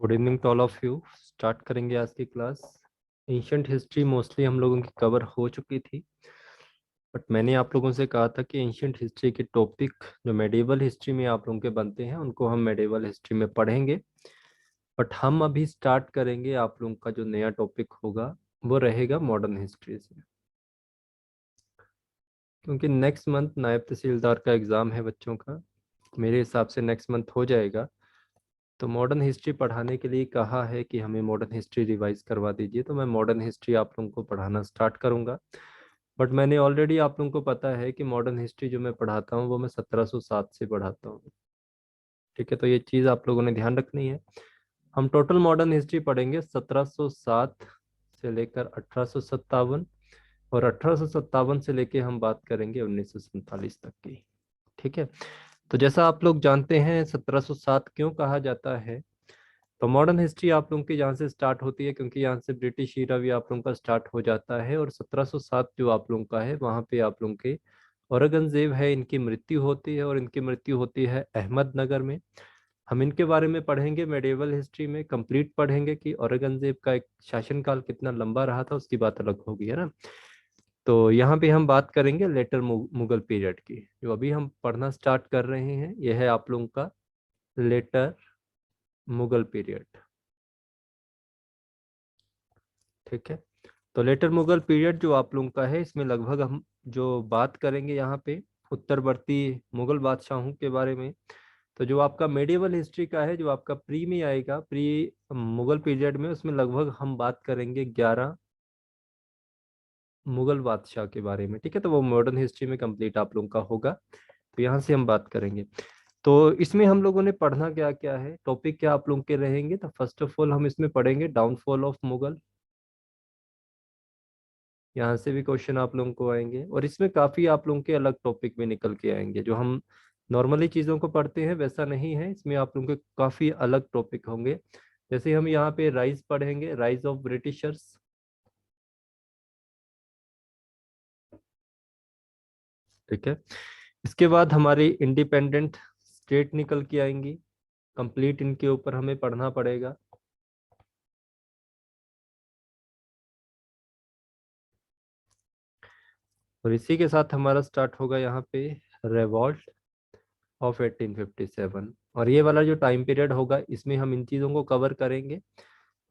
Good evening to all of you. Start करेंगे आज की क्लास। एंशियंट हिस्ट्री मोस्टली हम लोगों की कवर हो चुकी थी, बट मैंने आप लोगों से कहा था कि एंशियंट हिस्ट्री के टॉपिक जो मेडिवल हिस्ट्री में आप लोगों के बनते हैं उनको हम मेडिवल हिस्ट्री में पढ़ेंगे। बट हम अभी स्टार्ट करेंगे, आप लोगों का जो नया टॉपिक होगा वो रहेगा मॉडर्न हिस्ट्री से, क्योंकि नेक्स्ट मंथ नायब तहसीलदार का एग्ज़ाम है बच्चों का। मेरे हिसाब से नेक्स्ट मंथ हो जाएगा। तो मॉडर्न हिस्ट्री पढ़ाने के लिए कहा है कि हमें मॉडर्न हिस्ट्री रिवाइज करवा दीजिए, तो मैं मॉडर्न हिस्ट्री आप लोगों को पढ़ाना स्टार्ट करूंगा। बट मैंने ऑलरेडी आप लोगों को पता है कि मॉडर्न हिस्ट्री जो मैं पढ़ाता हूँ वो मैं 1707 से पढ़ाता हूँ। ठीक है, तो ये चीज़ आप लोगों ने ध्यान रखनी है। हम टोटल मॉडर्न हिस्ट्री पढ़ेंगे 1707 से लेकर 1857, और 1857 से लेकर हम बात करेंगे 1947 तक की। ठीक है, तो जैसा आप लोग जानते हैं 1707 क्यों कहा जाता है। तो मॉडर्न हिस्ट्री आप लोगों की यहाँ से स्टार्ट होती है, क्योंकि यहाँ से ब्रिटिश ईरा भी आप लोगों का स्टार्ट हो जाता है। और 1707 जो आप लोगों का है वहाँ पे आप लोगों के औरंगजेब है, इनकी मृत्यु होती है, और इनकी मृत्यु होती है अहमदनगर में। हम इनके बारे में पढ़ेंगे मेडिवल हिस्ट्री में, कंप्लीट पढ़ेंगे कि औरंगजेब का एक शासनकाल कितना लंबा रहा था, उसकी बात अलग होगी, है ना। तो यहाँ पे हम बात करेंगे लेटर मुगल पीरियड की। जो अभी हम पढ़ना स्टार्ट कर रहे हैं यह है आप लोगों का लेटर मुगल पीरियड। ठीक है, तो लेटर मुगल पीरियड जो आप लोगों का है इसमें लगभग हम जो बात करेंगे यहाँ पे उत्तरवर्ती मुगल बादशाहों के बारे में। तो जो आपका मेडिवल हिस्ट्री का है, जो आपका प्री में आएगा, प्री मुगल पीरियड में, उसमें लगभग हम बात करेंगे 11 मुगल बादशाह के बारे में। ठीक है, तो वो मॉडर्न हिस्ट्री में कंप्लीट आप लोगों का होगा, तो यहाँ से हम बात करेंगे। तो इसमें हम लोगों ने पढ़ना क्या क्या है, टॉपिक क्या आप लोगों के रहेंगे। तो फर्स्ट ऑफ ऑल हम इसमें पढ़ेंगे डाउनफॉल ऑफ मुगल। यहाँ से भी क्वेश्चन आप लोगों को आएंगे, और इसमें काफ़ी आप लोगों के अलग टॉपिक में निकल के आएंगे। जो हम नॉर्मली चीज़ों को पढ़ते हैं वैसा नहीं है, इसमें आप लोगों के काफ़ी अलग टॉपिक होंगे। जैसे हम यहाँ पे राइज पढ़ेंगे, राइज ऑफ ब्रिटिशर्स। ठीक है, इसके बाद हमारी इंडिपेंडेंट स्टेट निकल के आएंगी, कंप्लीट इनके ऊपर हमें पढ़ना पड़ेगा। और इसी के साथ हमारा स्टार्ट होगा यहाँ पे रेवॉल्ट ऑफ 1857। और ये वाला जो टाइम पीरियड होगा इसमें हम इन चीज़ों को कवर करेंगे।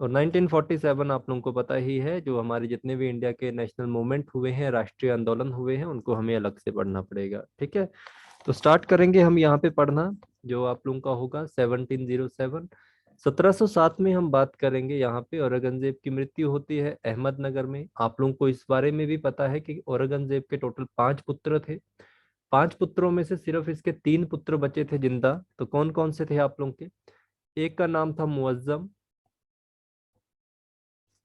और 1947 आप लोगों को पता ही है, जो हमारे जितने भी इंडिया के नेशनल मूवमेंट हुए हैं, राष्ट्रीय आंदोलन हुए हैं, उनको हमें अलग से पढ़ना पड़ेगा। ठीक है, तो स्टार्ट करेंगे हम यहाँ पे पढ़ना। जो आप लोगों का होगा 1707, 1707 में हम बात करेंगे यहाँ पे औरंगजेब की मृत्यु होती है अहमदनगर में। आप लोगों को इस बारे में भी पता है कि औरंगजेब के टोटल 5 पुत्र थे। 5 पुत्रों में से सिर्फ इसके 3 पुत्र बचे थे जिंदा। तो कौन कौन से थे आप लोगों के, एक का नाम था मुअज्जम।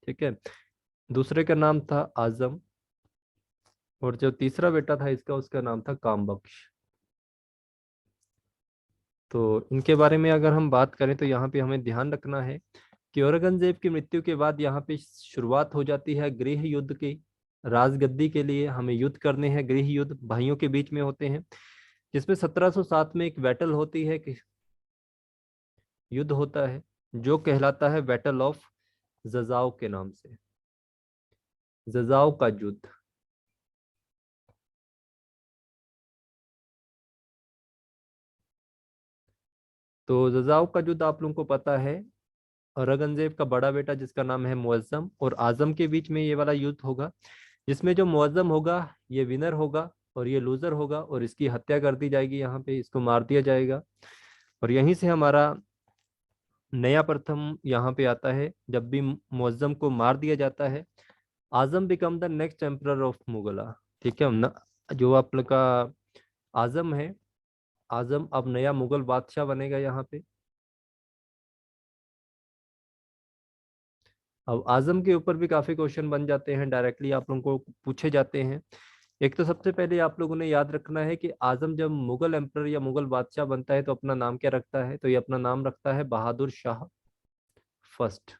ठीक है, दूसरे का नाम था आजम, और जो तीसरा बेटा था इसका उसका नाम था कामबख्श। तो इनके बारे में अगर हम बात करें तो यहाँ पे हमें ध्यान रखना है कि औरंगजेब की मृत्यु के बाद यहाँ पे शुरुआत हो जाती है गृह युद्ध की। राजगद्दी के लिए हमें युद्ध करने हैं, गृह युद्ध भाइयों के बीच में होते हैं, जिसमें 1707 में एक बैटल होती है कि युद्ध होता है जो कहलाता है बैटल ऑफ जजाओ के नाम से, जजाओ का युद्ध। तो जजाओ का युद्ध आप लोगों को पता है, औरंगजेब का बड़ा बेटा जिसका नाम है मुअज्जम और आजम के बीच में ये वाला युद्ध होगा, जिसमें जो मुअज्जम होगा ये विनर होगा और ये लूजर होगा, और इसकी हत्या कर दी जाएगी, यहाँ पे इसको मार दिया जाएगा। और यहीं से हमारा नया प्रथम यहाँ पे आता है, जब भी मुअज्जम को मार दिया जाता है, Azam became the next emperor of Mughal. ठीक है न, जो आप लोग का आजम है, आजम अब नया मुगल बादशाह बनेगा यहाँ पे। अब आजम के ऊपर भी काफी क्वेश्चन बन जाते हैं, डायरेक्टली आप लोगों को पूछे जाते हैं। एक तो सबसे पहले आप लोगों ने याद रखना है कि आजम जब मुगल एम्परर या मुगल बादशाह बनता है तो अपना नाम क्या रखता है, तो ये अपना नाम रखता है बहादुर शाह फर्स्ट।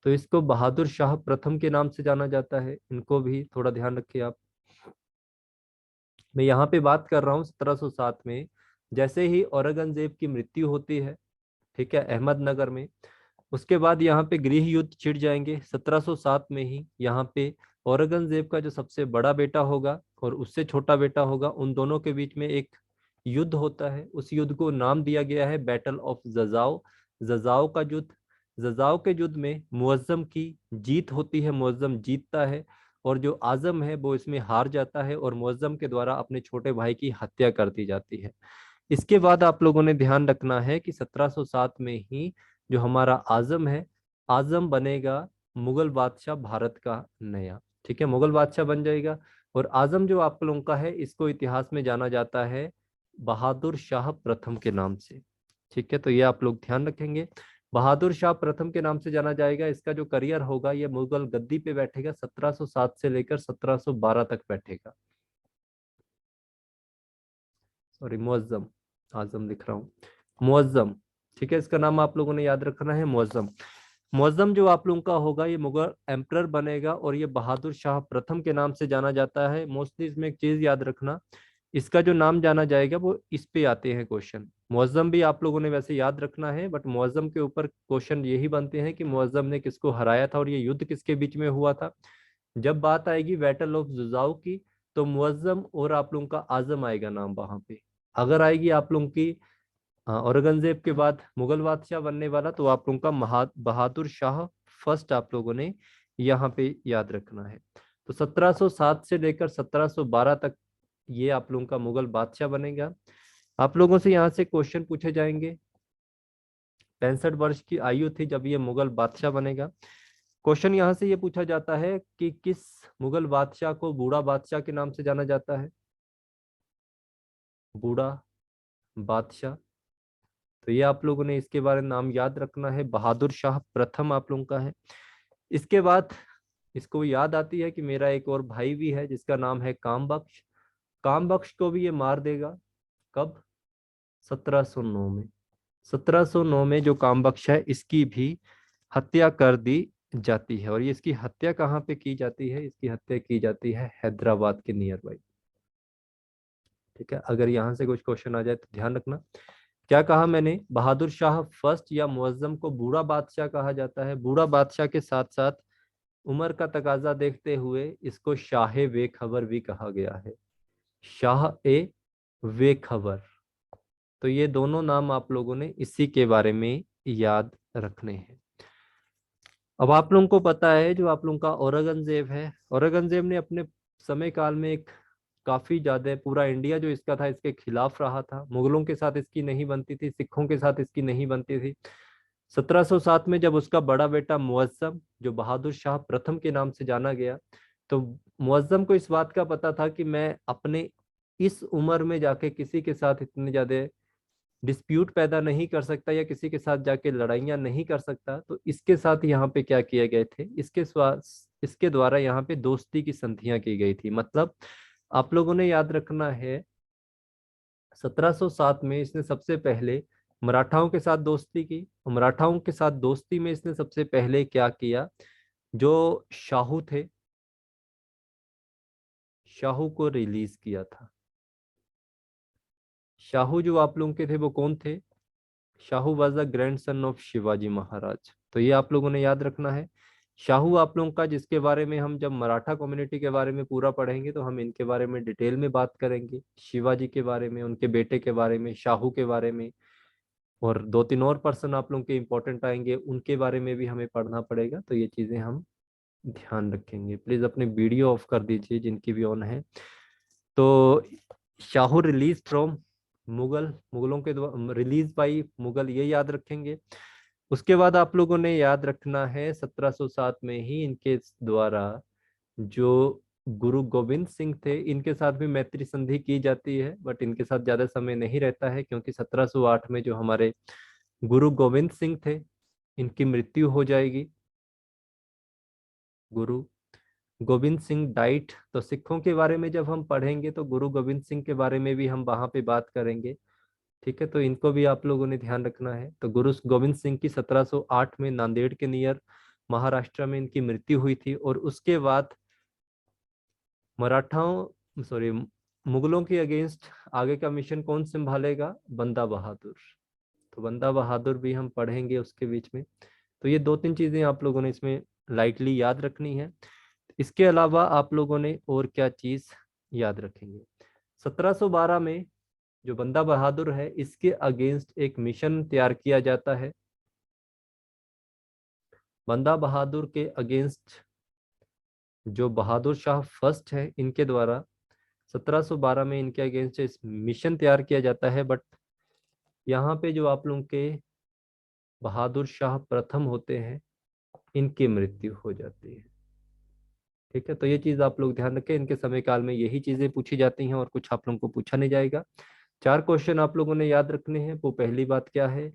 तो इसको बहादुर शाह प्रथम के नाम से जाना जाता है, इनको भी थोड़ा ध्यान रखिए आप। मैं यहाँ पे बात कर रहा हूँ 1707 में, जैसे ही औरंगजेब की मृत्यु होती है, ठीक है, अहमदनगर में। उसके बाद यहाँ पे गृह युद्ध छिड़ जाएंगे 1707 में ही। यहाँ पे औरंगजेब का जो सबसे बड़ा बेटा होगा और उससे छोटा बेटा होगा, उन दोनों के बीच में एक युद्ध होता है। उस युद्ध को नाम दिया गया है बैटल ऑफ जजाओ, जजाओ का युद्ध। जजाओ के युद्ध में मुअज्जम की जीत होती है, मुअज्जम जीतता है, और जो आजम है वो इसमें हार जाता है और मुअज्जम के द्वारा अपने छोटे भाई की हत्या कर दी जाती है। इसके बाद आप लोगों ने ध्यान रखना है कि 1707 में ही जो हमारा आजम है, आजम बनेगा मुगल बादशाह भारत का नया। ठीक है, मुगल बादशाह बन जाएगा। और आजम जो आप लोगों का है, इसको इतिहास में जाना जाता है बहादुर शाह प्रथम के नाम से। ठीक है, तो ये आप लोग ध्यान रखेंगे, बहादुर शाह प्रथम के नाम से जाना जाएगा। इसका जो करियर होगा, ये मुगल गद्दी पे बैठेगा, 1707 से लेकर 1712 तक बैठेगा। सॉरी, मुअज्जम, आजम लिख रहा हूँ, मुअज्जम। ठीक है, इसका नाम आप लोगों ने याद रखना है, मुअज्जम। मुअज्जम जो आप लोगों का होगा, ये मुगल एम्परर बनेगा और ये बहादुर शाह प्रथम के नाम से जाना जाता है। मोस्टली इसमें एक चीज याद रखना, इसका जो नाम जाना जाएगा वो इस पे आते हैं क्वेश्चन। मुअज्जम भी आप लोगों ने वैसे याद रखना है, बट मुअज्जम के ऊपर क्वेश्चन यही बनते हैं कि मुअज्जम ने किसको हराया था और ये युद्ध किसके बीच में हुआ था। जब बात आएगी बैटल ऑफ जुजाऊ की, तो मुअज्जम और आप लोगों का आजम आएगा नाम वहां पे। अगर आएगी आप लोगों की औरंगजेब के बाद मुगल बादशाह बनने वाला, तो आप लोगों का बहादुर शाह फर्स्ट आप लोगों ने यहाँ पे याद रखना है। तो 1707 से लेकर 1712 तक ये आप लोगों का मुगल बादशाह बनेगा। आप लोगों से यहाँ से क्वेश्चन पूछे जाएंगे। 65 वर्ष की आयु थी जब ये मुगल बादशाह बनेगा। क्वेश्चन यहाँ से ये पूछा जाता है कि किस मुगल बादशाह को बूढ़ा बादशाह के नाम से जाना जाता है। बूढ़ा बादशाह, तो ये आप लोगों ने इसके बारे में नाम याद रखना है, बहादुर शाह प्रथम आप लोगों का है। इसके बाद इसको याद आती है कि मेरा एक और भाई भी है जिसका नाम है काम बख्श। काम बख्श को भी ये मार देगा, कब? 1709 में। 1709 में जो काम बख्श है, इसकी भी हत्या कर दी जाती है। और ये इसकी हत्या कहाँ पे की जाती है? इसकी हत्या की जाती है हैदराबाद के नियर बाई। ठीक है, अगर यहाँ से कुछ क्वेश्चन आ जाए तो ध्यान रखना। क्या कहा मैंने? बहादुर शाह फर्स्ट या मुअज्जम को बूढ़ा बादशाह कहा जाता है। बूढ़ा बादशाह के साथ साथ उम्र का तकाजा देखते हुए इसको शाह वे खबर भी कहा गया है, शाह ए वे खबर। तो ये दोनों नाम आप लोगों ने इसी के बारे में याद रखने हैं। अब आप लोगों को पता है जो आप लोगों का औरंगजेब है, औरंगजेब ने अपने समय काल में एक काफी ज्यादा पूरा इंडिया जो इसका था इसके खिलाफ रहा था। मुगलों के साथ इसकी नहीं बनती थी, सिखों के साथ इसकी नहीं बनती थी। 1707 में जब उसका बड़ा बेटा मुअज्जम, जो बहादुर शाह प्रथम के नाम से जाना गया, तो मुअज्जम को इस बात का पता था कि मैं अपने इस उम्र में जाके किसी के साथ इतने ज्यादा डिस्प्यूट पैदा नहीं कर सकता या किसी के साथ जाके लड़ाइयाँ नहीं कर सकता। तो इसके साथ यहाँ पे क्या किए गए थे, इसके द्वारा यहाँ पे दोस्ती की संधियां की गई थी। मतलब आप लोगों ने याद रखना है, 1707 में इसने सबसे पहले मराठाओं के साथ दोस्ती की। और मराठाओं के साथ दोस्ती में इसने सबसे पहले क्या किया, जो शाहू थे, शाहू को रिलीज किया था। शाहू जो आप लोगों के थे वो कौन थे? Shahu was the grandson of Shivaji Maharaj. तो ये आप लोगों ने याद रखना है। शाहू आप लोगों का, जिसके बारे में हम जब मराठा कम्युनिटी के बारे में पूरा पढ़ेंगे तो हम इनके बारे में डिटेल में बात करेंगे, शिवाजी के बारे में, उनके बेटे के बारे में, शाहू के बारे में। और दो तीन और पर्सन आप लोगों के इंपॉर्टेंट आएंगे, उनके बारे में भी हमें पढ़ना पड़ेगा। तो ये चीजें हम ध्यान रखेंगे। प्लीज अपने वीडियो ऑफ कर दीजिए जिनकी भी ऑन है। तो शाहू रिलीज फ्रॉम मुगल, मुगलों के द्वारा रिलीज बाई मुगल, ये याद रखेंगे। उसके बाद आप लोगों ने याद रखना है 1707 में ही इनके द्वारा जो गुरु गोविंद सिंह थे, इनके साथ भी मैत्री संधि की जाती है, बट इनके साथ ज्यादा समय नहीं रहता है क्योंकि 1708 में जो हमारे गुरु गोविंद सिंह थे, इनकी मृत्यु हो जाएगी। गुरु गोविंद सिंह डाइट। तो सिखों के बारे में जब हम पढ़ेंगे तो गुरु गोविंद सिंह के बारे में भी हम वहां पे बात करेंगे। ठीक है, तो इनको भी आप लोगों ने ध्यान रखना है। तो गुरु गोविंद सिंह की 1708 में नांदेड़ के नियर महाराष्ट्र में इनकी मृत्यु हुई थी। और उसके बाद मराठाओं, मुगलों के अगेंस्ट आगे का मिशन कौन संभालेगा? बंदा बहादुर। तो बंदा बहादुर भी हम पढ़ेंगे उसके बीच में। तो ये 2-3 चीजें आप लोगों ने इसमें लाइटली याद रखनी है। इसके अलावा आप लोगों ने और क्या चीज याद रखेंगे? 1712 में जो बंदा बहादुर है, इसके अगेंस्ट एक मिशन तैयार किया जाता है। बंदा बहादुर के अगेंस्ट जो बहादुर शाह फर्स्ट है, इनके द्वारा 1712 में इनके अगेंस्ट इस मिशन तैयार किया जाता है। बट यहाँ पे जो आप लोगों के बहादुर शाह प्रथम होते हैं, इनकी मृत्यु हो जाती है। ठीक है, तो ये चीज आप लोग ध्यान रखें, इनके समय काल में यही चीजें पूछी जाती हैं और कुछ आप लोगों को पूछा नहीं जाएगा। 4 क्वेश्चन आप लोगों ने याद रखने हैं। वो पहली बात क्या है?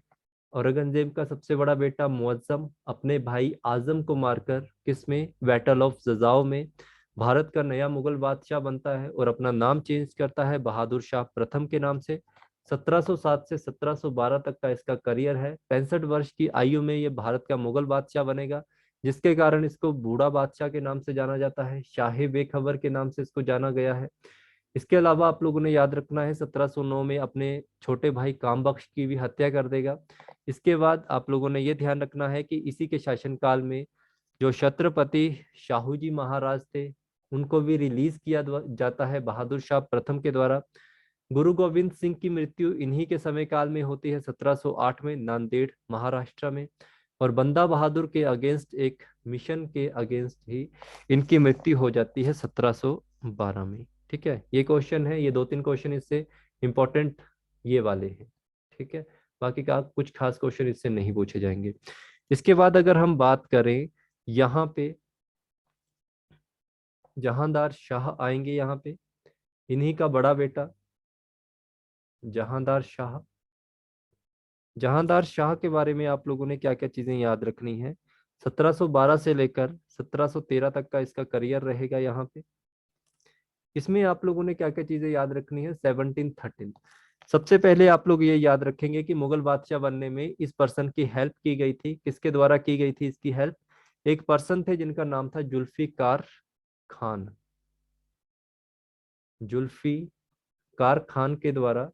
औरंगजेब का सबसे बड़ा बेटा मुअज्जम अपने भाई आजम को मारकर किसमें, बैटल ऑफ जजाओ में, भारत का नया मुगल बादशाह बनता है और अपना नाम चेंज करता है बहादुर शाह प्रथम के नाम से। 1707 से 1712 तक का इसका करियर है। 65 वर्ष की आयु में ये भारत का मुगल बादशाह बनेगा, जिसके कारण इसको बूढ़ा बादशाह के नाम से जाना जाता है, शाहे बेखबर के नाम से इसको जाना गया है। इसके अलावा आप लोगों ने याद रखना है, 1709 में अपने छोटे भाई काम बख्श की भी हत्या कर देगा। इसके बाद आप लोगों ने यह ध्यान रखना है कि इसी के शासनकाल में जो छत्रपति शाहू जी महाराज थे, उनको भी रिलीज किया जाता है बहादुर शाह प्रथम के द्वारा। गुरु गोविंद सिंह की मृत्यु इन्हीं के समय काल में होती है, 1708 में, नांदेड़ महाराष्ट्र में। और बंदा बहादुर के अगेंस्ट एक मिशन के अगेंस्ट ही इनकी मृत्यु हो जाती है 1712 में। ठीक है, ये क्वेश्चन है, ये 2-3 क्वेश्चन इससे इंपॉर्टेंट ये वाले हैं। ठीक है, बाकी का कुछ खास क्वेश्चन इससे नहीं पूछे जाएंगे। इसके बाद अगर हम बात करें, यहाँ पे जहांदार शाह आएंगे। यहाँ पे इन्हीं का बड़ा बेटा जहांदार शाह। जहांदार शाह के बारे में आप लोगों ने क्या क्या चीजें याद रखनी है? 1712 से लेकर 1713 तक का इसका करियर रहेगा। यहाँ पे इसमें आप लोगों ने क्या क्या चीजें याद रखनी है? 1713। सबसे पहले आप लोग ये याद रखेंगे कि मुगल बादशाह बनने में इस पर्सन की हेल्प की गई थी। किसके द्वारा की गई थी इसकी हेल्प? एक पर्सन थे जिनका नाम था जुल्फिकार खान। जुल्फिकार खान के द्वारा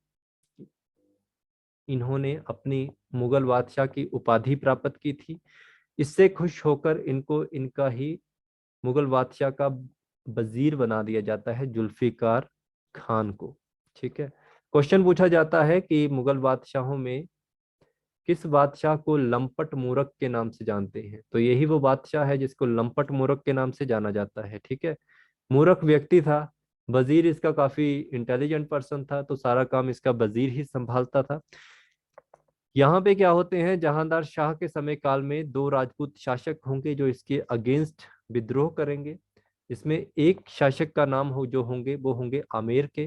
इन्होंने अपनी मुगल बादशाह की उपाधि प्राप्त की थी। इससे खुश होकर इनको इनका ही मुगल बादशाह का वजीर बना दिया जाता है, जुल्फिकार खान को। ठीक है, क्वेश्चन पूछा जाता है कि मुगल बादशाहों में किस बादशाह को लंपट मूरख के नाम से जानते हैं? तो यही वो बादशाह है जिसको लंपट मूरख के नाम से जाना जाता है। ठीक है, मूरख व्यक्ति था, वजीर इसका काफी इंटेलिजेंट पर्सन था, तो सारा काम इसका वजीर ही संभालता था। यहाँ पे क्या होते हैं, जहांदार शाह के समय काल में 2 राजपूत शासक होंगे जो इसके अगेंस्ट विद्रोह करेंगे। इसमें एक शासक का नाम हो जो होंगे वो होंगे आमेर के।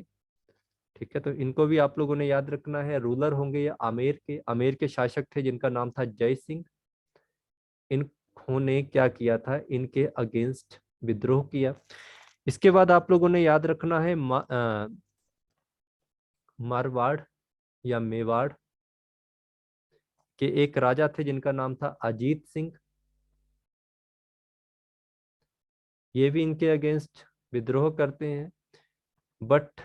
ठीक है, तो इनको भी आप लोगों ने याद रखना है, रूलर होंगे ये आमेर के। आमेर के शासक थे जिनका नाम था जय सिंह। इन्होंने क्या किया था, इनके अगेंस्ट विद्रोह किया। इसके बाद आप लोगों ने याद रखना है मारवाड़ या मेवाड़ के एक राजा थे जिनका नाम था अजीत सिंह। ये भी इनके अगेंस्ट विद्रोह करते हैं। बट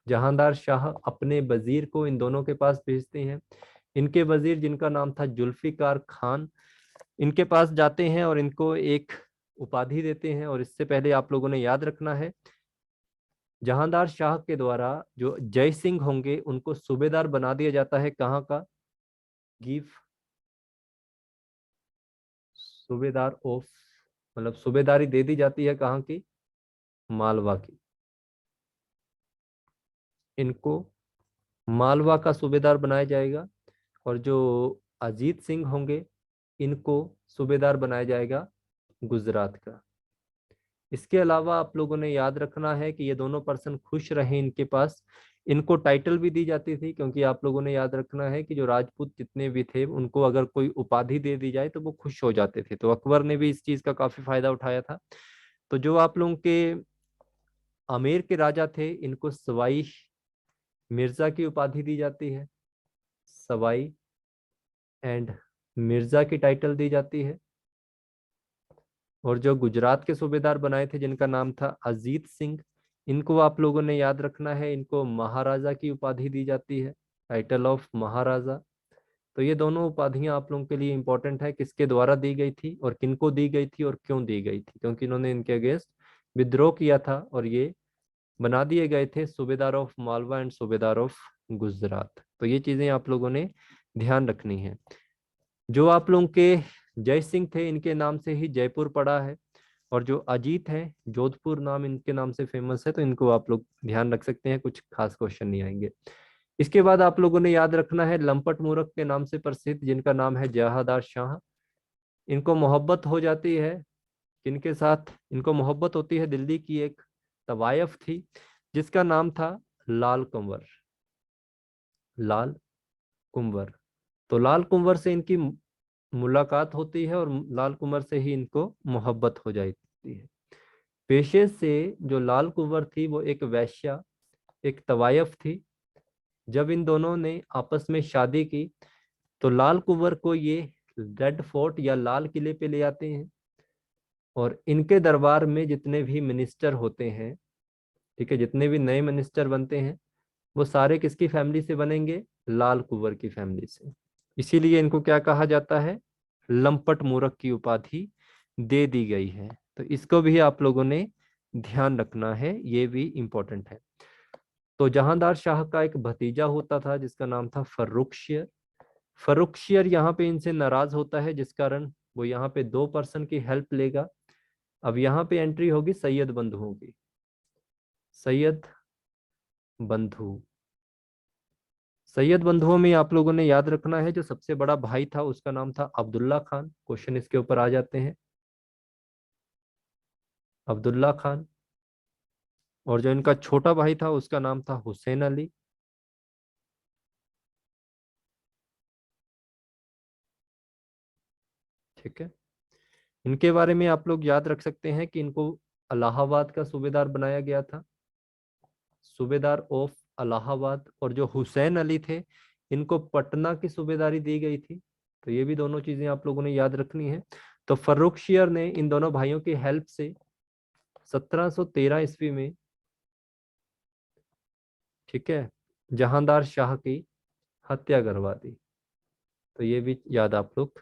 जहांदार शाह अपने वजीर को इन दोनों के पास भेजते हैं। इनके वजीर जिनका नाम था जुल्फिकार खान, इनके पास जाते हैं और इनको एक उपाधि देते हैं। और इससे पहले आप लोगों ने याद रखना है, जहांदार शाह के द्वारा जो जय सिंह होंगे उनको सूबेदार बना दिया जाता है। कहाँ का? गिव सूबेदार ऑफ, मतलब सूबेदारी दे दी जाती है कहाँ की? मालवा की। इनको मालवा का सूबेदार बनाया जाएगा। और जो अजीत सिंह होंगे इनको सूबेदार बनाया जाएगा गुजरात का। इसके अलावा आप लोगों ने याद रखना है कि ये दोनों पर्सन खुश रहे इनके पास। इनको टाइटल भी दी जाती थी, क्योंकि आप लोगों ने याद रखना है कि जो राजपूत जितने भी थे उनको अगर कोई उपाधि दे दी जाए तो वो खुश हो जाते थे। तो अकबर ने भी इस चीज का काफी फायदा उठाया था। तो जो आप लोगों के आमेर के राजा थे, इनको सवाई मिर्जा की उपाधि दी जाती है। सवाई एंड मिर्जा की टाइटल दी जाती है। और जो गुजरात के सूबेदार बनाए थे जिनका नाम था अजीत सिंह, इनको आप लोगों ने याद रखना है, इनको महाराजा की उपाधि दी जाती है, टाइटल ऑफ महाराजा। तो ये दोनों उपाधियां आप लोगों के लिए इंपॉर्टेंट है, किसके द्वारा दी गई थी और किनको दी गई थी और क्यों दी गई थी, क्योंकि इन्होंने इनके अगेंस्ट विद्रोह किया था और ये बना दिए गए थे सूबेदार ऑफ मालवा एंड सूबेदार ऑफ गुजरात। तो ये चीजें आप लोगों ने ध्यान रखनी है। जो आप लोगों के जय सिंह थे, इनके नाम से ही जयपुर पड़ा है, और जो अजीत है, जोधपुर नाम इनके नाम से फेमस है, तो इनको आप लोग ध्यान रख सकते हैं, कुछ खास क्वेश्चन नहीं आएंगे। इसके बाद आप लोगों ने याद रखना है लंपट मूरख के नाम से प्रसिद्ध, जिनका नाम है जहादार शाह। इनको मोहब्बत हो जाती है किनके साथ, इनको मोहब्बत होती है दिल्ली की एक तवायफ थी जिसका नाम था लाल कुंवर। लाल कुंवर। तो लाल कुंवर से इनकी मुलाकात होती है और लाल कुंवर से ही इनको मोहब्बत हो जाती है। पेशे से जो लाल कुंवर थी वो एक वैश्या, एक तवायफ थी। जब इन दोनों ने आपस में शादी की तो लाल कुंवर को ये रेड फोर्ट या लाल किले पे ले आते हैं, और इनके दरबार में जितने भी मिनिस्टर होते हैं, ठीक है, जितने भी नए मिनिस्टर बनते हैं वो सारे किसकी फैमिली से बनेंगे, लाल कुंवर की फैमिली से। इसीलिए इनको क्या कहा जाता है, लंपट मूरख की उपाधि दे दी गई है। तो इसको भी आप लोगों ने ध्यान रखना है, ये भी इंपॉर्टेंट है। तो जहांदार शाह का एक भतीजा होता था जिसका नाम था फर्रुखशियर। फर्रुखशियर यहाँ पे इनसे नाराज होता है, जिस कारण वो यहाँ पे 2 पर्सन की हेल्प लेगा। अब यहाँ पे एंट्री होगी सैयद बंधुओं की। सैयद बंधु। सैयद बंधुओं में आप लोगों ने याद रखना है जो सबसे बड़ा भाई था उसका नाम था अब्दुल्ला खान। क्वेश्चन इसके ऊपर आ जाते हैं, अब्दुल्ला खान। और जो इनका छोटा भाई था उसका नाम था हुसैन अली। ठीक है, इनके बारे में आप लोग याद रख सकते हैं कि इनको इलाहाबाद का सूबेदार बनाया गया था, सूबेदार ऑफ इलाहाबाद। और जो हुसैन अली थे इनको पटना की सूबेदारी दी गई थी। तो ये भी दोनों चीजें आप लोगों ने याद रखनी है। तो फर्रुखशियर ने इन दोनों भाइयों की हेल्प से 1713 ईस्वी में, ठीक है, जहांदार शाह की हत्या करवा दी। तो ये भी याद आप लोग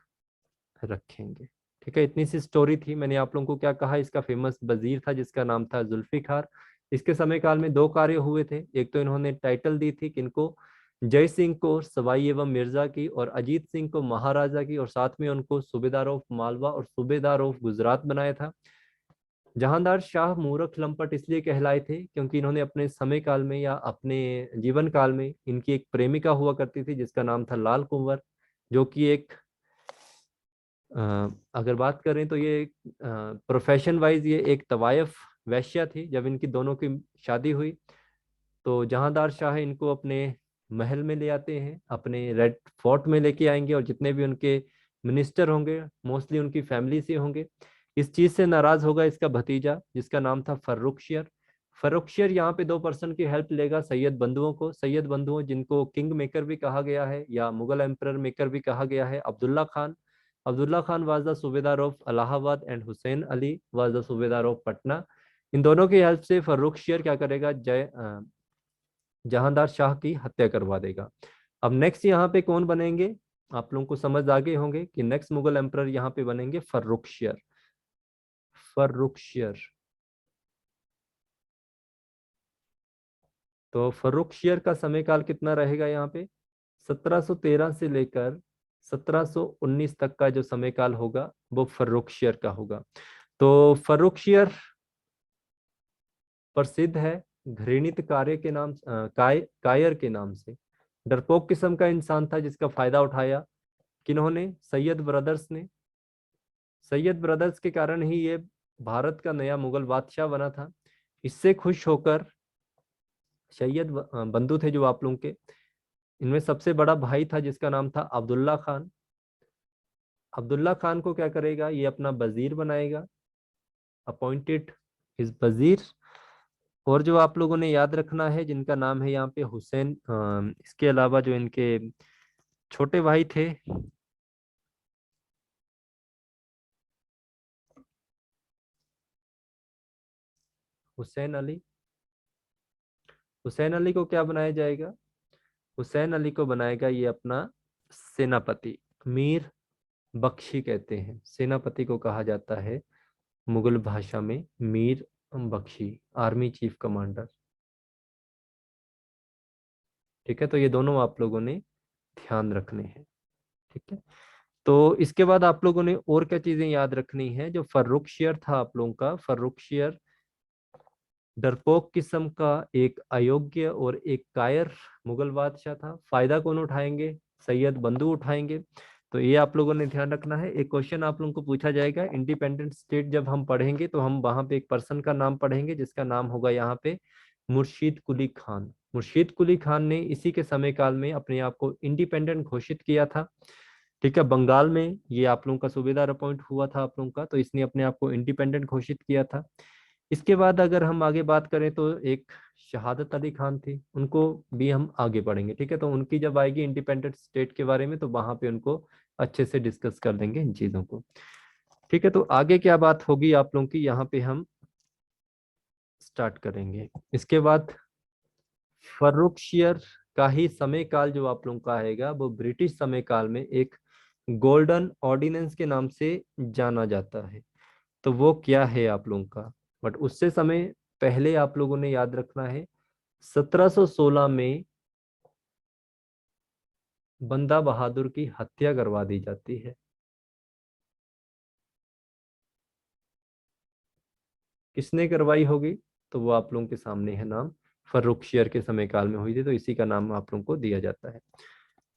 रखेंगे। ठीक है, इतनी सी स्टोरी थी। मैंने आप लोगों को क्या कहा, इसका फेमस वजीर था जिसका नाम था जुल्फिकार। इसके समय काल में 2 कार्य हुए थे। एक तो इन्होंने टाइटल दी थी किनको, जय सिंह को सवाई एवं मिर्जा की, और अजीत सिंह को महाराजा की, और साथ में उनको सूबेदार ऑफ मालवा और सूबेदार ऑफ गुजरात बनाया था। जहांदार शाह मूरख लंपट इसलिए कहलाए थे क्योंकि इन्होंने अपने समय काल में या अपने जीवन काल में इनकी एक प्रेमिका हुआ करती थी जिसका नाम था लाल कुंवर, जो कि एक अ, अगर बात करें तो ये प्रोफेशन वाइज ये एक तवायफ वैश्या थी। जब इनकी दोनों की शादी हुई तो जहांदार शाह इनको अपने महल में ले आते हैं, अपने रेड फोर्ट में लेके आएंगे, और जितने भी उनके मिनिस्टर होंगे मोस्टली उनकी फैमिली से होंगे। इस चीज से नाराज होगा इसका भतीजा जिसका नाम था फर्रुखशियर। फर्रुखशियर यहाँ पे 2 पर्सन की हेल्प लेगा, सैयद बंधुओं को। सैयद बंधुओं जिनको किंग मेकर भी कहा गया है या मुगल एम्परर मेकर भी कहा गया है, अब्दुल्ला खान। अब्दुल्ला खान वाज द सूबेदार of Allahabad and Hussain Ali was the सूबेदार ऑफ पटना। इन दोनों की हेल्प से फर्रुखशियर क्या करेगा, जहांदार शाह की हत्या करवा देगा। अब नेक्स्ट यहाँ पे कौन बनेंगे, आप लोगों को समझ आ गए होंगे कि नेक्स्ट मुगल एम्परर यहाँ पे बनेंगे फर्रुखशियर। फर्रुखशियर। तो फर्रुखशियर का समय काल कितना रहेगा यहाँ पे, 1713 से लेकर 1719 तक का जो समय काल होगा वो फर्रुखशियर का होगा। तो फर्रुखशियर प्रसिद्ध है घृणित कार्य के नाम, कायर के नाम से। डरपोक किस्म का इंसान था जिसका फायदा उठाया किन्होंने, सैयद ब्रदर्स ने। सैयद ब्रदर्स के कारण ही ये भारत का नया मुगल बादशाह बना था। इससे खुश होकर सैयद बंधु थे जो आप लोगों के, इनमें सबसे बड़ा भाई था जिसका नाम था अब्दुल्ला खान। अब्दुल्ला खान को क्या करेगा, ये अपना वजीर बनाएगा, अपॉइंटेड हिज वजीर। और जो आप लोगों ने याद रखना है जिनका नाम है यहाँ पे हुसैन, इसके अलावा जो इनके छोटे भाई थे, हुसैन अली। हुसैन अली को क्या बनाया जाएगा, हुसैन अली को बनाएगा ये अपना सेनापति, मीर बख्शी कहते हैं, सेनापति को कहा जाता है मुगल भाषा में Mir Bakhshi, army chief commander. ठीक है, तो ये दोनों आप लोगों ने ध्यान रखने हैं। ठीक है, तो इसके बाद आप लोगों ने और क्या चीजें याद रखनी है। जो फर्रुखशियर था आप लोगों का, फर्रुखशियर डरपोक किस्म का एक अयोग्य और एक कायर मुगल बादशाह था। फायदा कौन उठाएंगे? सैयद बंधु उठाएंगे। तो ये आप लोगों ने ध्यान रखना है। एक क्वेश्चन आप लोगों को पूछा जाएगा, इंडिपेंडेंट स्टेट जब हम पढ़ेंगे तो हम वहां पे एक पर्सन का नाम पढ़ेंगे जिसका नाम होगा यहाँ पे मुर्शीद कुली खान। मुर्शीद कुली खान ने इसी के समय काल में अपने आप को इंडिपेंडेंट घोषित किया था। ठीक है, बंगाल में ये आप लोगों का सूबेदार अपॉइंट हुआ था आप लोगों का, तो इसने अपने आप को इंडिपेंडेंट घोषित किया था। इसके बाद अगर हम आगे बात करें तो एक शहादत अली खान थी, उनको भी हम आगे पढ़ेंगे। ठीक है, तो उनकी जब आएगी इंडिपेंडेंट स्टेट के बारे में तो वहां पे उनको अच्छे से डिस्कस कर देंगे इन चीजों को। ठीक है, तो आगे क्या बात होगी आप लोगों की, यहाँ पे हम स्टार्ट करेंगे। इसके बाद फर्रुखशियर का ही समय काल जो आप लोगों का आएगा वो ब्रिटिश समय काल में एक गोल्डन ऑर्डिनेंस के नाम से जाना जाता है। तो वो क्या है आप लोगों का, बट उससे समय पहले आप लोगों ने याद रखना है 1716 में बंदा बहादुर की हत्या करवा दी जाती है। किसने करवाई होगी? तो वो आप लोगों के सामने है नाम, फर्रुखशियर के समय काल में हुई थी, तो इसी का नाम आप लोगों को दिया जाता है।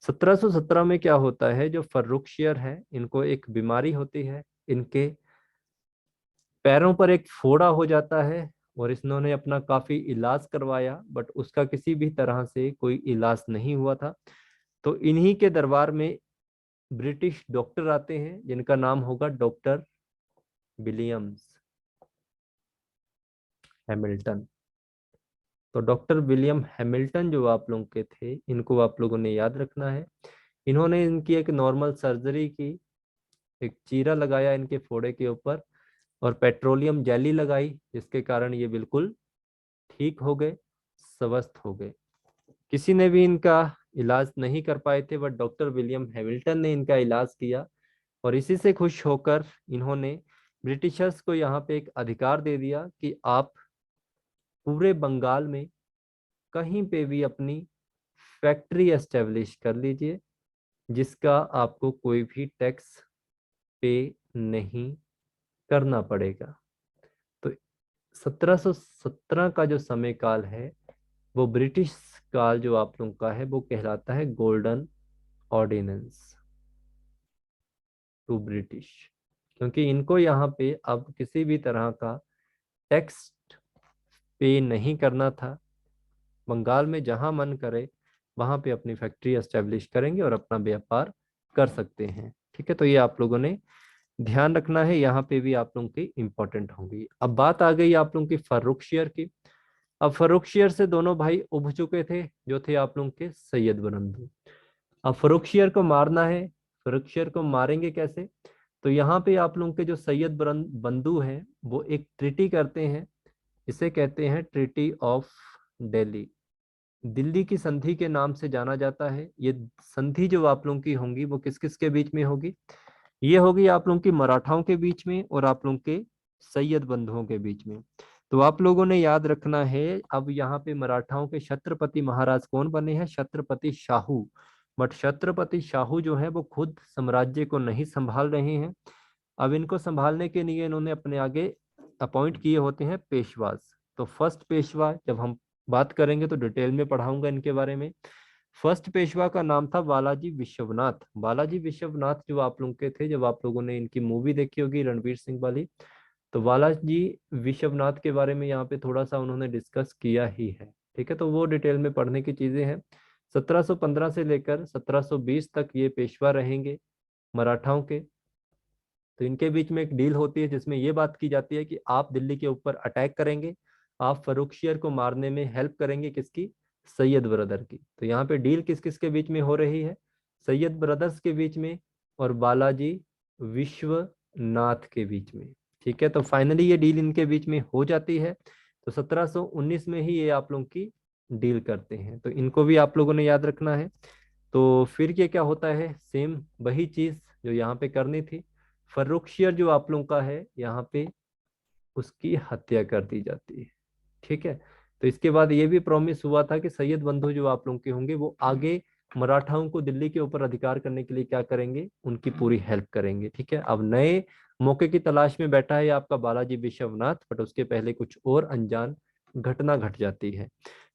1717 में क्या होता है, जो फर्रुखशियर है इनको एक बीमारी होती है, इनके पैरों पर एक फोड़ा हो जाता है और इन्होंने अपना काफी इलाज करवाया बट उसका किसी भी तरह से कोई इलाज नहीं हुआ था। तो इन्हीं के दरबार में ब्रिटिश डॉक्टर आते हैं जिनका नाम होगा डॉक्टर विलियम्स हैमिल्टन। तो डॉक्टर विलियम हैमिल्टन जो आप लोगों के थे, इनको आप लोगों ने याद रखना है। इन्होंने इनकी एक नॉर्मल सर्जरी की, एक चीरा लगाया इनके फोड़े के ऊपर और पेट्रोलियम जेली लगाई, जिसके कारण ये बिल्कुल ठीक हो गए, स्वस्थ हो गए। किसी ने भी इनका इलाज नहीं कर पाए थे बट डॉक्टर विलियम हैमिल्टन ने इनका इलाज किया और इसी से खुश होकर इन्होंने ब्रिटिशर्स को यहाँ पे एक अधिकार दे दिया कि आप पूरे बंगाल में कहीं पे भी अपनी फैक्ट्री एस्टेब्लिश कर लीजिए जिसका आपको कोई भी टैक्स पे नहीं करना पड़ेगा। तो 1717 का जो समय काल है वो ब्रिटिश काल जो आप लोगों का है वो कहलाता है गोल्डन ऑर्डिनेंस टू ब्रिटिश, क्योंकि इनको यहाँ पे अब किसी भी तरह का टैक्स पे नहीं करना था। बंगाल में जहां मन करे वहां पे अपनी फैक्ट्री एस्टेब्लिश करेंगे और अपना व्यापार कर सकते हैं। ठीक है, तो ये आप लोगों ने ध्यान रखना है, यहाँ पे भी आप लोगों की इंपॉर्टेंट होंगी। अब बात आ गई आप लोगों की फर्रुखशियर की। अब फर्रुखशियर से दोनों भाई उभ चुके थे जो थे आप लोगों के सैयद बंधु। अब फर्रुखशियर को मारना है, फर्रुखशियर को मारेंगे कैसे? तो यहाँ पे आप लोगों के जो सैयद बंधु हैं वो एक ट्रीटी करते हैं, इसे कहते हैं ट्रीटी ऑफ दिल्ली। दिल्ली की संधि के नाम से जाना जाता है। ये संधि जो आप लोगों की होंगी वो किस किस के बीच में होगी? ये होगी आप लोगों की मराठाओं के बीच में और आप लोगों के सैयद बंधुओं के बीच में। तो आप लोगों ने याद रखना है, अब यहाँ पे मराठाओं के छत्रपति महाराज कौन बने हैं? छत्रपति शाहू। बट छत्रपति शाहू जो है वो खुद साम्राज्य को नहीं संभाल रहे हैं। अब इनको संभालने के लिए इन्होंने अपने आगे अपॉइंट किए होते हैं पेशवाज। तो फर्स्ट पेशवा जब हम बात करेंगे तो डिटेल में पढ़ाऊंगा इनके बारे में। फर्स्ट पेशवा का नाम था बालाजी विश्वनाथ। बालाजी विश्वनाथ जो आप लोगों के थे, जब आप लोगों ने इनकी मूवी देखी होगी रणवीर सिंह वाली, तो बालाजी विश्वनाथ के बारे में यहाँ पे थोड़ा सा उन्होंने डिस्कस किया ही है। ठीक है, तो वो डिटेल में पढ़ने की चीजें हैं। 1715 से लेकर 1720 तक ये पेशवा रहेंगे मराठाओं के। तो इनके बीच में एक डील होती है जिसमें ये बात की जाती है कि आप दिल्ली के ऊपर अटैक करेंगे, आप फर्रुखशियर को मारने में हेल्प करेंगे, किसकी? सैयद ब्रदर की। तो यहाँ पे डील किस किस के बीच में हो रही है? सैयद ब्रदर्स के बीच में और बालाजी विश्वनाथ के बीच में। ठीक है, तो फाइनली ये डील इनके बीच में हो जाती है। तो 1719 में ही ये आप लोगों की डील करते हैं, तो इनको भी आप लोगों ने याद रखना है। तो फिर ये क्या होता है, सेम वही चीज जो यहाँ पे करनी थी, फर्रुखशियर जो आप लोगों का है यहाँ पे उसकी हत्या कर दी जाती है। ठीक है, तो इसके बाद ये भी प्रॉमिस हुआ था कि सैयद बंधु जो आप लोगों के होंगे वो आगे मराठाओं को दिल्ली के ऊपर अधिकार करने के लिए क्या करेंगे, उनकी पूरी हेल्प करेंगे। ठीक है, अब नए मौके की तलाश में बैठा है आपका बालाजी विश्वनाथ, बट उसके पहले कुछ और अनजान घटना घट जाती है।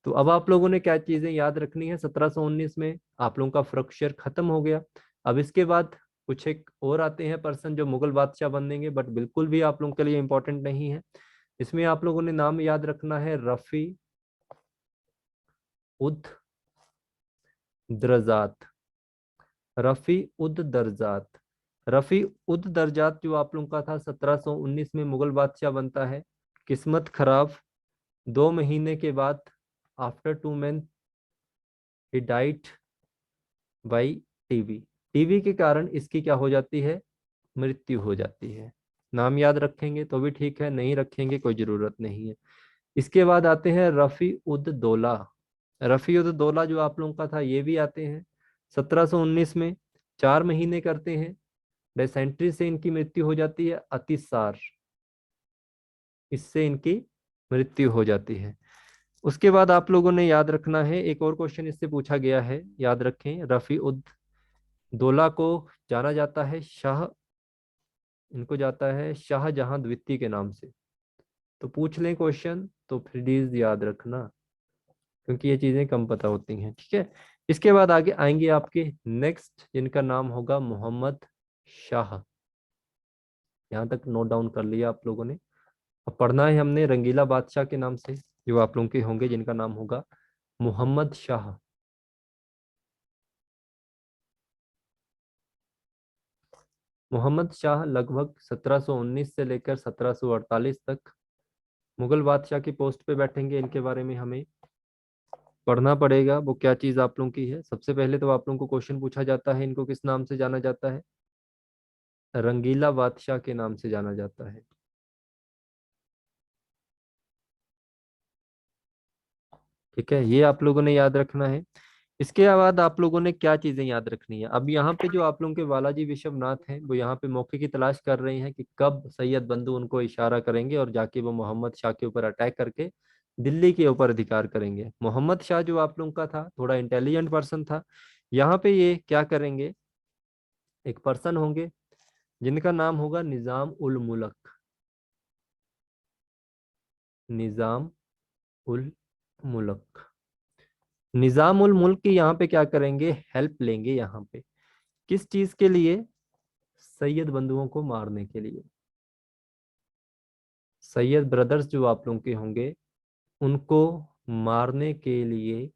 तो अब आप लोगों ने क्या चीजें याद रखनी है, 1719 में आप लोगों का फ्रक्चर खत्म हो गया। अब इसके बाद कुछ एक और आते हैं पर्सन जो मुगल बादशाह बनेंगे, बट बिल्कुल भी आप लोगों के लिए इंपॉर्टेंट नहीं है। इसमें आप लोगों ने नाम याद रखना है रफी उद दरजात। रफी उद दरजात, रफी उद दरजात जो आप लोगों का था 1719 में मुगल बादशाह बनता है। किस्मत खराब, 2 महीने के बाद after 2 month he diet by TB. TB के कारण इसकी क्या हो जाती है, मृत्यु हो जाती है। नाम याद रखेंगे तो भी ठीक है, नहीं रखेंगे कोई जरूरत नहीं है। इसके बाद आते हैं रफी उद दौला। रफी उद दौला जो आप लोगों का था ये भी आते हैं 1719 में, 4 महीने करते हैं, डिसेंट्री से इनकी मृत्यु हो जाती है, अतिसार इससे इनकी मृत्यु हो जाती है। उसके बाद आप लोगों ने याद रखना है, एक और क्वेश्चन इससे पूछा गया है, याद रखें, रफी उद दौला को जाना जाता है शाह, इनको जाता है शाहजहां द्वितीय के नाम से। तो पूछ लें क्वेश्चन तो प्लीज याद रखना, क्योंकि ये चीजें कम पता होती हैं। ठीक है, इसके बाद आगे आएंगे आपके नेक्स्ट जिनका नाम होगा मोहम्मद शाह। यहाँ तक नोट डाउन कर लिया आप लोगों ने। अब पढ़ना है हमने रंगीला बादशाह के नाम से, जो आप लोगों के होंगे जिनका नाम होगा मोहम्मद शाह। मोहम्मद शाह लगभग 1719 से लेकर 1748 तक मुगल बादशाह की पोस्ट पे बैठेंगे। इनके बारे में हमें पढ़ना पड़ेगा, वो क्या चीज आप लोगों की है। सबसे पहले तो आप लोगों को क्वेश्चन पूछा जाता है, इनको किस नाम से जाना जाता है, रंगीला बादशाह के नाम से जाना जाता है। ठीक है, ये आप लोगों ने याद रखना है। इसके बाद आप लोगों ने क्या चीजें याद रखनी है, अब यहाँ पे जो आप लोगों के बालाजी विश्वनाथ हैं वो यहाँ पे मौके की तलाश कर रहे हैं कि कब सैयद बंधु उनको इशारा करेंगे और जाके वो मोहम्मद शाह के ऊपर अटैक करके दिल्ली के ऊपर अधिकार करेंगे। मोहम्मद शाह जो आप लोगों का था थोड़ा इंटेलिजेंट पर्सन था। यहाँ पे ये क्या करेंगे, एक पर्सन होंगे जिनका नाम होगा निजाम उल मुल्क। निजाम उल मुल्क, निजाम उल मुल्क की यहाँ पे क्या करेंगे, हेल्प लेंगे यहाँ पे, किस चीज के लिए, सैयद बंधुओं को मारने के लिए। सैयद ब्रदर्स जो आप लोगों के होंगे उनको मारने के लिए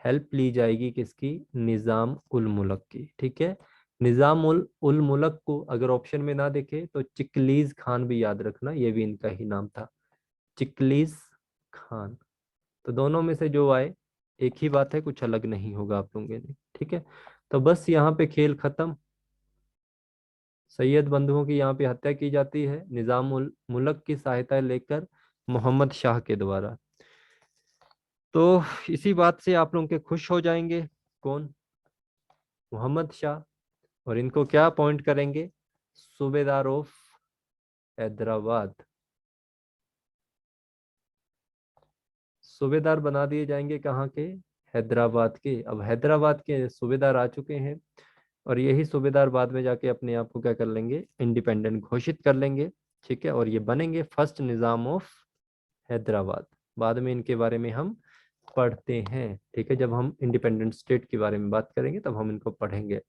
हेल्प ली जाएगी किसकी, निजाम उल मुल्क की। ठीक है, निजाम उल मुल्क को अगर ऑप्शन में ना देखे तो चिकलीज खान भी याद रखना, ये भी इनका ही नाम था, चिकलीज खान। तो दोनों में से जो आए एक ही बात है, कुछ अलग नहीं होगा आप लोगों ने। ठीक है, तो बस यहाँ पे खेल खत्म। सैयद बंधुओं की यहाँ पे हत्या की जाती है निजाम उल मुल्क की सहायता लेकर मोहम्मद शाह के द्वारा। तो इसी बात से आप लोग के खुश हो जाएंगे, कौन, मोहम्मद शाह, और इनको क्या अपॉइंट करेंगे, सूबेदार ऑफ हैदराबाद, सूबेदार बना दिए जाएंगे कहाँ के, हैदराबाद के। अब हैदराबाद के सूबेदार आ चुके हैं और यही सूबेदार बाद में जाके अपने आप को क्या कर लेंगे, इंडिपेंडेंट घोषित कर लेंगे। ठीक है, और ये बनेंगे फर्स्ट निजाम ऑफ हैदराबाद। बाद में इनके बारे में हम पढ़ते हैं। ठीक है, जब हम इंडिपेंडेंट स्टेट के बारे में बात करेंगे तब हम इनको पढ़ेंगे।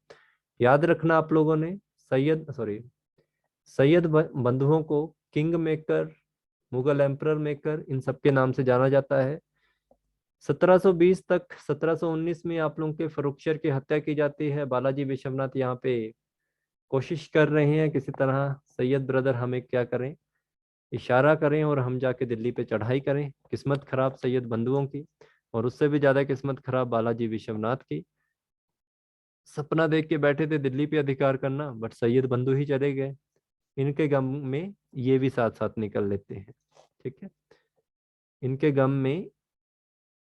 याद रखना आप लोगों ने, सैयद बंधुओं को king maker, Mughal emperor maker, इन सबके नाम से जाना जाता है। 1720 तक 1719 में आप लोगों के फरुखशर की हत्या की जाती है। बालाजी विश्वनाथ यहाँ पे कोशिश कर रहे हैं किसी तरह सैयद ब्रदर हमें क्या करें, इशारा करें और हम जाके दिल्ली पे चढ़ाई करें। किस्मत खराब सैयद बंधुओं की, और उससे भी ज्यादा किस्मत खराब बालाजी विश्वनाथ की। सपना देख के बैठे थे दिल्ली पे अधिकार करना, बट सैयद बंधु ही चले गए। इनके गम में ये भी साथ साथ निकल लेते हैं। ठीक है, इनके गम में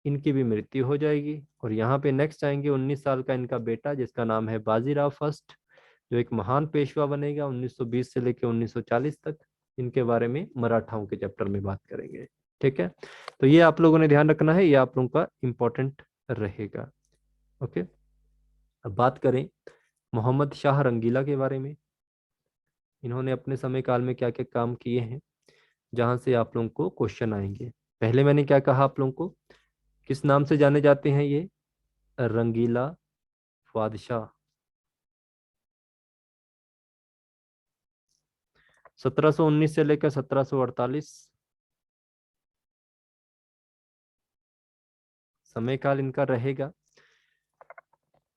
इनकी भी मृत्यु हो जाएगी। और यहाँ पे नेक्स्ट आएंगे 19 साल का इनका बेटा जिसका नाम है बाजीराव फर्स्ट, जो एक महान पेशवा बनेगा 1920 से लेकर 1940 तक। इनके बारे में मराठाओं के चैप्टर में बात करेंगे। ठीक है, तो ये आप लोगों ने ध्यान रखना है, ये आप लोगों का इंपॉर्टेंट रहेगा। ओके, अब बात करें मोहम्मद शाह रंगीला के बारे में। इन्होंने अपने समय काल में क्या क्या काम किए हैं, जहां से आप लोगों को क्वेश्चन आएंगे। पहले मैंने क्या कहा आप लोगों को, किस नाम से जाने जाते हैं ये, रंगीला बादशाह। 1719 से लेकर 1748 समय काल इनका रहेगा।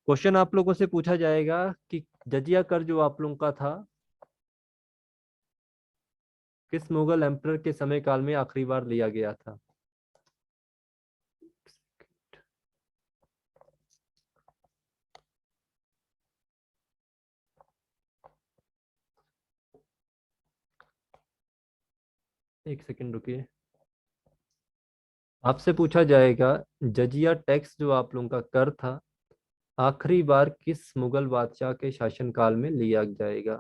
क्वेश्चन आप लोगों से पूछा जाएगा कि जजिया कर जो आप लोगों का था, किस मुगल एम्परर के समय काल में आखिरी बार लिया गया था। एक सेकंड रुकिए, आपसे पूछा जाएगा जजिया टैक्स जो आप लोगों का कर था आखिरी बार किस मुगल बादशाह के शासनकाल में लिया जाएगा।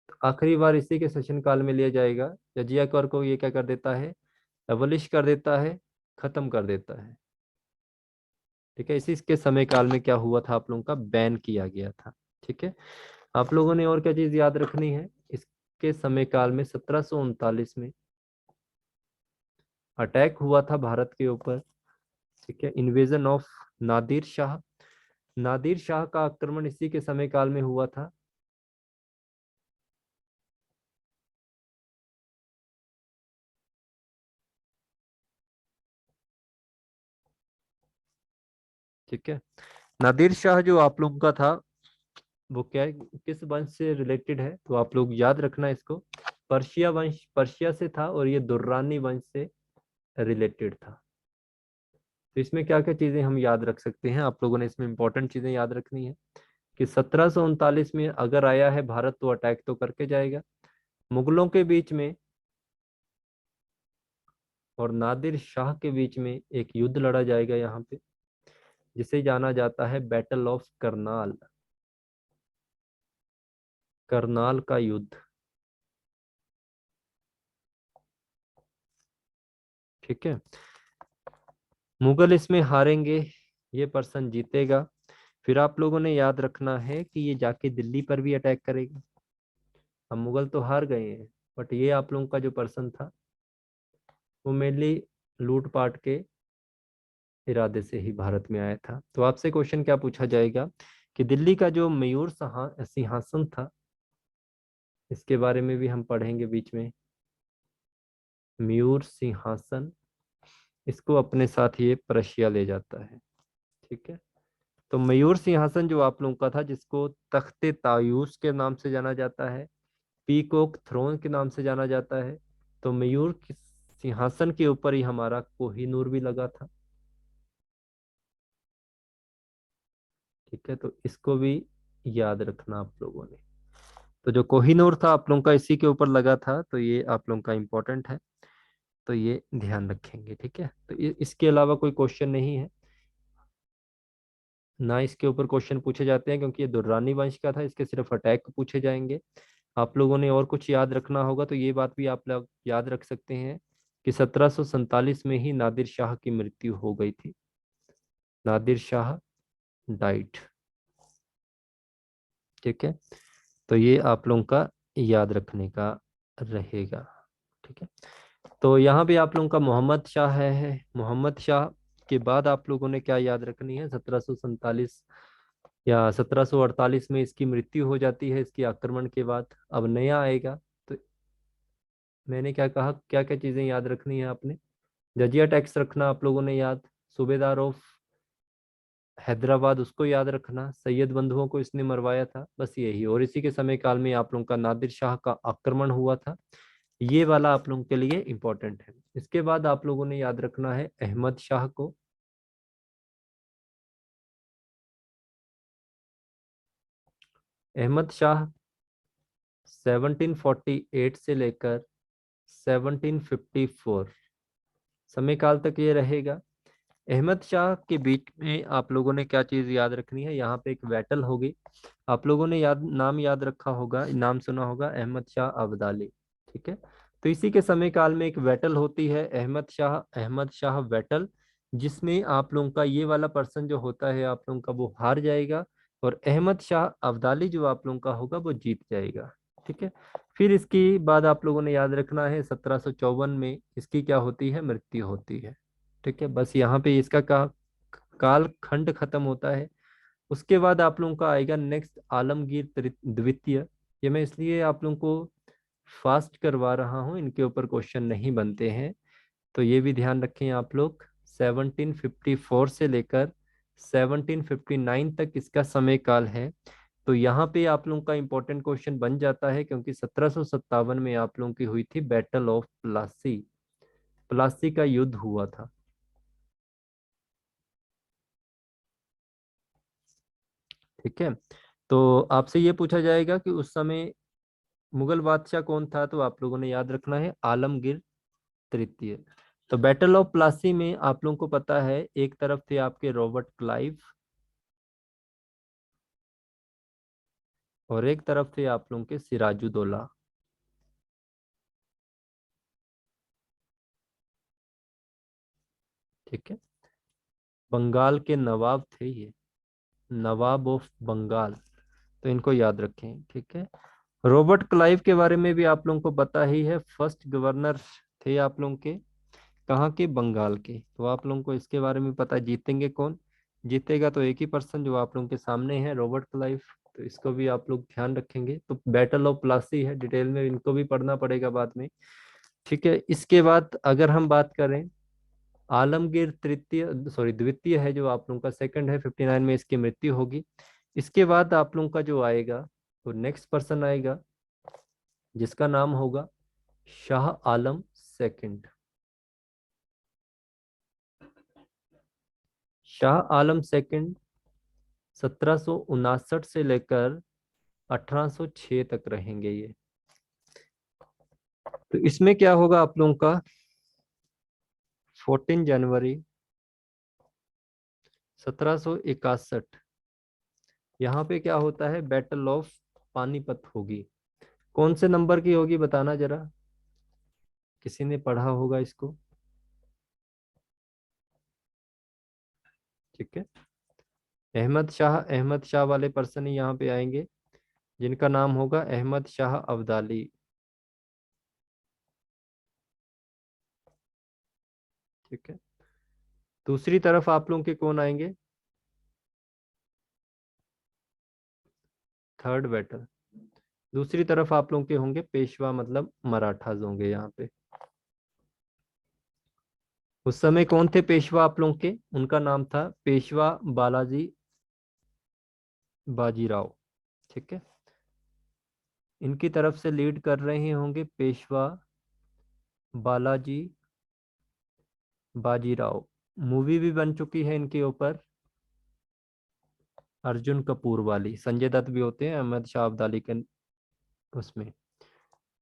तो आखिरी बार इसी के शासनकाल में लिया जाएगा। जजिया कर को ये क्या कर देता है, एबलिश कर देता है, खत्म कर देता है। ठीक है, इसी के समय काल में क्या हुआ था, आप लोगों का बैन किया गया था। ठीक है, आप लोगों ने और क्या चीज याद रखनी है, इसके समय काल में 1739 में अटैक हुआ था भारत के ऊपर। ठीक है, इन्वेजन ऑफ नादिर शाह। नादिर शाह का आक्रमण इसी के समय काल में हुआ था। ठीक है, नादिर शाह जो आप लोगों का था वो क्या है, किस वंश से रिलेटेड है, तो आप लोग याद रखना इसको, पर्शिया वंश, पर्शिया से था और ये दुर्रानी वंश से रिलेटेड था। तो इसमें क्या क्या चीजें हम याद रख सकते हैं, आप लोगों ने इसमें इंपॉर्टेंट चीजें याद रखनी है कि 1739 में अगर आया है भारत तो अटैक तो करके जाएगा। मुगलों के बीच में और नादिर शाह के बीच में एक युद्ध लड़ा जाएगा यहाँ पे, जिसे जाना जाता है बैटल ऑफ करनाल, करनाल का युद्ध। ठीक है, मुगल इसमें हारेंगे, ये पर्सन जीतेगा। फिर आप लोगों ने याद रखना है कि ये जाके दिल्ली पर भी अटैक करेगा। हम मुगल तो हार गए हैं, बट ये आप लोगों का जो पर्सन था वो मेनली लूटपाट के इरादे से ही भारत में आया था। तो आपसे क्वेश्चन क्या पूछा जाएगा कि दिल्ली का जो मयूर सिंहासन था, इसके बारे में भी हम पढ़ेंगे बीच में। मयूर सिंहासन, इसको अपने साथ ये प्रशिया ले जाता है। ठीक है, तो मयूर सिंहासन जो आप लोगों का था, जिसको तख्ते तायूस के नाम से जाना जाता है, पीकॉक थ्रोन के नाम से जाना जाता है, तो मयूर के सिंहासन के ऊपर ही हमारा कोहिनूर भी लगा था। ठीक है, तो इसको भी याद रखना आप लोगों ने। तो जो कोहिनूर था आप लोगों का इसी के ऊपर लगा था, तो ये आप लोगों का इंपॉर्टेंट है, तो ये ध्यान रखेंगे। ठीक है, तो इसके अलावा कोई क्वेश्चन नहीं है ना, इसके ऊपर क्वेश्चन पूछे जाते हैं क्योंकि ये दुर्रानी वंश का था, इसके सिर्फ अटैक पूछे जाएंगे। आप लोगों ने और कुछ याद रखना होगा तो ये बात भी आप लोग याद रख सकते हैं कि 1747 में ही नादिर शाह की मृत्यु हो गई थी। नादिर शाह डाइट। ठीक है, तो ये आप लोगों का याद रखने का रहेगा। ठीक है, तो यहाँ पे आप लोगों का मोहम्मद शाह है। मोहम्मद शाह के बाद आप लोगों ने क्या याद रखनी है, 1747 या 1748 में इसकी मृत्यु हो जाती है, इसके आक्रमण के बाद अब नया आएगा। तो मैंने क्या कहा, क्या क्या चीजें याद रखनी है आपने, जजिया टैक्स रखना आप लोगों ने याद, सूबेदार ऑफ हैदराबाद उसको याद रखना, सैयद बंधुओं को इसने मरवाया था, बस यही। और इसी के समय काल में आप लोगों का नादिर शाह का आक्रमण हुआ था, ये वाला आप लोगों के लिए इंपॉर्टेंट है। इसके बाद आप लोगों ने याद रखना है अहमद शाह को। अहमद शाह 1748 से लेकर 1754 समय काल तक ये रहेगा। अहमद शाह के बीच में आप लोगों ने क्या चीज याद रखनी है, यहाँ पे एक बैटल होगी। आप लोगों ने नाम याद रखा होगा, नाम सुना होगा, अहमद शाह अब्दाली। ठीक है। तो इसी के समय काल में एक बैटल होती है, अहमद शाह बैटल, जिसमें आप लोगों का ये वाला पर्सन जो होता है आप लोगों का वो हार जाएगा, और अहमद शाह अब्दाली जो आप लोगों का होगा वो जीत जाएगा। ठीक है। फिर इसकी बाद आप लोगों ने याद रखना है 1754 में इसकी क्या होती है, मृत्यु होती है। ठीक है, बस यहाँ पे इसका काल खंड खत्म होता है। उसके बाद आप लोगों का आएगा नेक्स्ट आलमगीर द्वितीय। ये मैं इसलिए आप लोगों को फास्ट करवा रहा हूँ, इनके ऊपर क्वेश्चन नहीं बनते हैं, तो ये भी ध्यान रखें आप लोग। 1754 से लेकर 1759 तक इसका समय काल है। तो यहाँ पे आप लोगों का इंपॉर्टेंट क्वेश्चन बन जाता है, क्योंकि 1757 में आप लोगों की हुई थी बैटल ऑफ प्लासी, प्लासी का युद्ध हुआ था। ठीक है। तो आपसे ये पूछा जाएगा कि उस समय मुगल बादशाह कौन था, तो आप लोगों ने याद रखना है आलमगीर तृतीय। तो बैटल ऑफ प्लासी में आप लोगों को पता है एक तरफ थे आपके रॉबर्ट क्लाइव, और एक तरफ थे आप लोगों के सिराजुद्दौला। ठीक है। बंगाल के नवाब थे ये, नवाब ऑफ बंगाल, तो इनको याद रखें। ठीक है। रॉबर्ट क्लाइव के बारे में भी आप लोगों को पता ही है, फर्स्ट गवर्नर थे आप लोगों के, कहाँ के, बंगाल के। तो आप लोगों को इसके बारे में पता है, जीतेंगे कौन, जीतेगा तो एक ही पर्सन जो आप लोगों के सामने है, रॉबर्ट क्लाइव। तो इसको भी आप लोग ध्यान रखेंगे। तो बैटल ऑफ प्लासी है, डिटेल में इनको भी पढ़ना पड़ेगा बाद में। ठीक है। इसके बाद अगर हम बात करें आलमगीर तृतीय, सॉरी द्वितीय है जो आप लोगों का सेकंड है, 59 में इसकी मृत्यु होगी। इसके बाद आप लोगों का जो आएगा, तो नेक्स्ट पर्सन आएगा जिसका नाम होगा शाह आलम सेकंड। शाह आलम सेकंड 1759 से लेकर 1806 तक रहेंगे ये। तो इसमें क्या होगा आप लोगों का, 14 जनवरी 1761, यहाँ पे क्या होता है, बैटल ऑफ पानीपत होगी। कौन से नंबर की होगी बताना जरा, किसी ने पढ़ा होगा इसको। ठीक है। अहमद शाह वाले पर्सन ही यहाँ पे आएंगे, जिनका नाम होगा अहमद शाह अब्दाली। ठीक है। दूसरी तरफ आप लोगों के कौन आएंगे, थर्ड बैटल। दूसरी तरफ आप लोगों के होंगे पेशवा, मतलब मराठाज होंगे यहाँ पे। उस समय कौन थे पेशवा आप लोगों के, उनका नाम था पेशवा बालाजी बाजीराव। ठीक है। इनकी तरफ से लीड कर रहे होंगे पेशवा बालाजी बाजीराव। मूवी भी बन चुकी है इनके ऊपर, अर्जुन कपूर वाली, संजय दत्त भी होते हैं अहमद शाह अब्दाली के उसमें।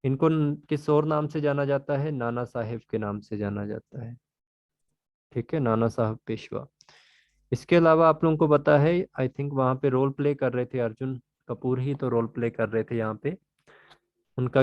इनको किस और नाम से जाना जाता है, नाना साहेब के नाम से जाना जाता है। ठीक है, नाना साहब पेशवा। इसके अलावा आप लोगों को पता है, आई थिंक वहां पे रोल प्ले कर रहे थे अर्जुन कपूर ही तो रोल प्ले कर रहे थे यहाँ पे। उनका